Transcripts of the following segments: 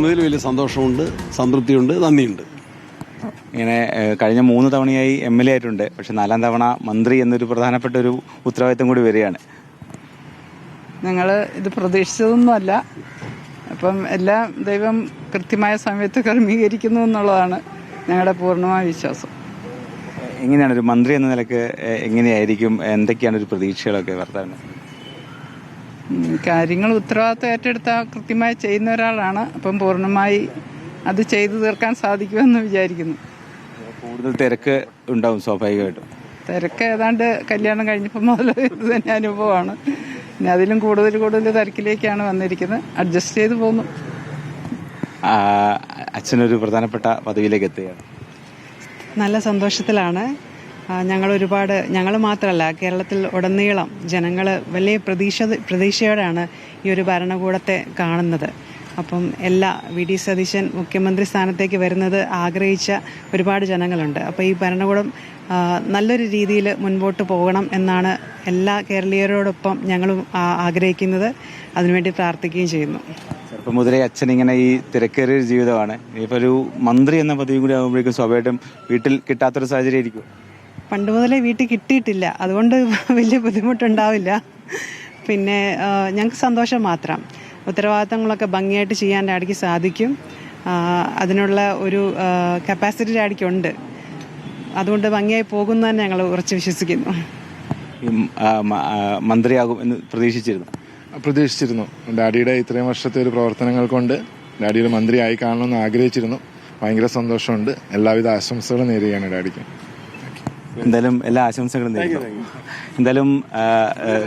വലിയ സന്തോഷമുണ്ട്, സംതൃപ്തിയുണ്ട്, നന്ദിയുണ്ട്. ഇങ്ങനെ കഴിഞ്ഞ 3 തവണയായി MLA ആയിട്ടുണ്ട്. പക്ഷെ 4ാം തവണ മന്ത്രി എന്നൊരു പ്രധാനപ്പെട്ട ഒരു ഉത്തരവാദിത്തം കൂടി വരികയാണ്. ഞങ്ങൾ ഇത് പ്രതീക്ഷിച്ചതൊന്നുമല്ല. അപ്പം എല്ലാം ദൈവം കൃത്യമായ സമയത്ത് ക്രമീകരിക്കുന്നു എന്നുള്ളതാണ് ഞങ്ങളുടെ പൂർണ്ണമായ വിശ്വാസം. എങ്ങനെയാണ് ഒരു മന്ത്രി എന്ന നിലക്ക് എങ്ങനെയായിരിക്കും, എന്തൊക്കെയാണ് ഒരു പ്രതീക്ഷകളൊക്കെ ഭർത്താവിന്? കാര്യങ്ങൾ ഉത്തരവാദിത്തം ഏറ്റെടുത്താൽ കൃത്യമായി ചെയ്യുന്ന ഒരാളാണ്. അപ്പം പൂർണ്ണമായി അത് ചെയ്തു തീർക്കാൻ സാധിക്കുമെന്ന് വിചാരിക്കുന്നു. കൂടുതൽ തിരക്ക് ഉണ്ടാവും സ്വാഭാവികമായിട്ടും. തിരക്ക് ഏതാണ്ട് കല്യാണം കഴിഞ്ഞപ്പോൾ മുതൽ ഇത് തന്നെ അനുഭവമാണ്. പിന്നെ അതിലും കൂടുതൽ തിരക്കിലേക്കാണ് വന്നിരിക്കുന്നത്. അഡ്ജസ്റ്റ് ചെയ്ത് പോകുന്നു. അച്ഛനൊരു പ്രധാനപ്പെട്ട പദവിയിലേക്ക് എത്തുകയാണ്. നല്ല സന്തോഷത്തിലാണ്. ഞങ്ങൾ മാത്രമല്ല, കേരളത്തിൽ ഉടനീളം ജനങ്ങൾ വലിയ പ്രതീക്ഷയോടെയാണ് ഈ ഒരു ഭരണകൂടത്തെ കാണുന്നത്. അപ്പം VD സതീശൻ മുഖ്യമന്ത്രി സ്ഥാനത്തേക്ക് വരുന്നത് ആഗ്രഹിച്ച ഒരുപാട് ജനങ്ങളുണ്ട്. അപ്പോൾ ഈ ഭരണകൂടം നല്ലൊരു രീതിയിൽ മുൻപോട്ട് പോകണം എന്നാണ് എല്ലാ കേരളീയരോടൊപ്പം ഞങ്ങളും ആഗ്രഹിക്കുന്നത്. അതിനുവേണ്ടി പ്രാർത്ഥിക്കുകയും ചെയ്യുന്നു. ചെറുപ്പം മുതലേ അച്ഛൻ ഇങ്ങനെ ഈ തിരക്കേറിയ ജീവിതമാണ്. ഇപ്പോൾ ഒരു മന്ത്രി എന്ന പദവി കൂടി ആകുമ്പോഴേക്കും സ്വാഭാവികമായിട്ടും വീട്ടിൽ കിട്ടാത്തൊരു സാഹചര്യം ആയിരിക്കും. പണ്ട് മുതലേ വീട്ടിൽ കിട്ടിയിട്ടില്ല, അതുകൊണ്ട് വലിയ ബുദ്ധിമുട്ടുണ്ടാവില്ല. പിന്നെ ഞങ്ങൾക്ക് സന്തോഷം മാത്രം. ഉത്തരവാദിത്തങ്ങളൊക്കെ ഭംഗിയായിട്ട് ചെയ്യാൻ ഡാഡിക്ക് സാധിക്കും. അതിനുള്ള ഒരു കപ്പാസിറ്റി ഡാഡിക്കുണ്ട്. അതുകൊണ്ട് ഭംഗിയായി പോകുന്നു തന്നെ ഞങ്ങൾ ഉറച്ചു വിശ്വസിക്കുന്നു. മന്ത്രിയാകും എന്ന് പ്രതീക്ഷിച്ചിരുന്നു. ഡാഡിയുടെ ഇത്രയും വർഷത്തെ ഒരു പ്രവർത്തനങ്ങൾ കൊണ്ട് ഡാഡിയുടെ മന്ത്രിയായി കാണണമെന്ന് ആഗ്രഹിച്ചിരുന്നു. ഭയങ്കര സന്തോഷമുണ്ട്. എല്ലാവിധ ആശംസകളും നേരുകയാണ് ഡാഡിക്ക്. എന്തായാലും എല്ലാ ആശംസകളും നേരുന്നു. എന്തായാലും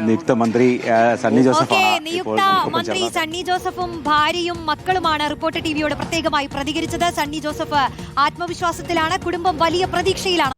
നിയുക്ത മന്ത്രി സണ്ണി ജോസഫാണ്. നിയുക്ത മന്ത്രി സണ്ണി ജോസഫും ഭാര്യയും മക്കളുമാണ് റിപ്പോർട്ടർ ടിവിയോട് പ്രത്യേകമായി പ്രതികരിച്ചത്. സണ്ണി ജോസഫ് ആത്മവിശ്വാസത്തിലാണ്, കുടുംബം വലിയ പ്രതീക്ഷയിലാണ്.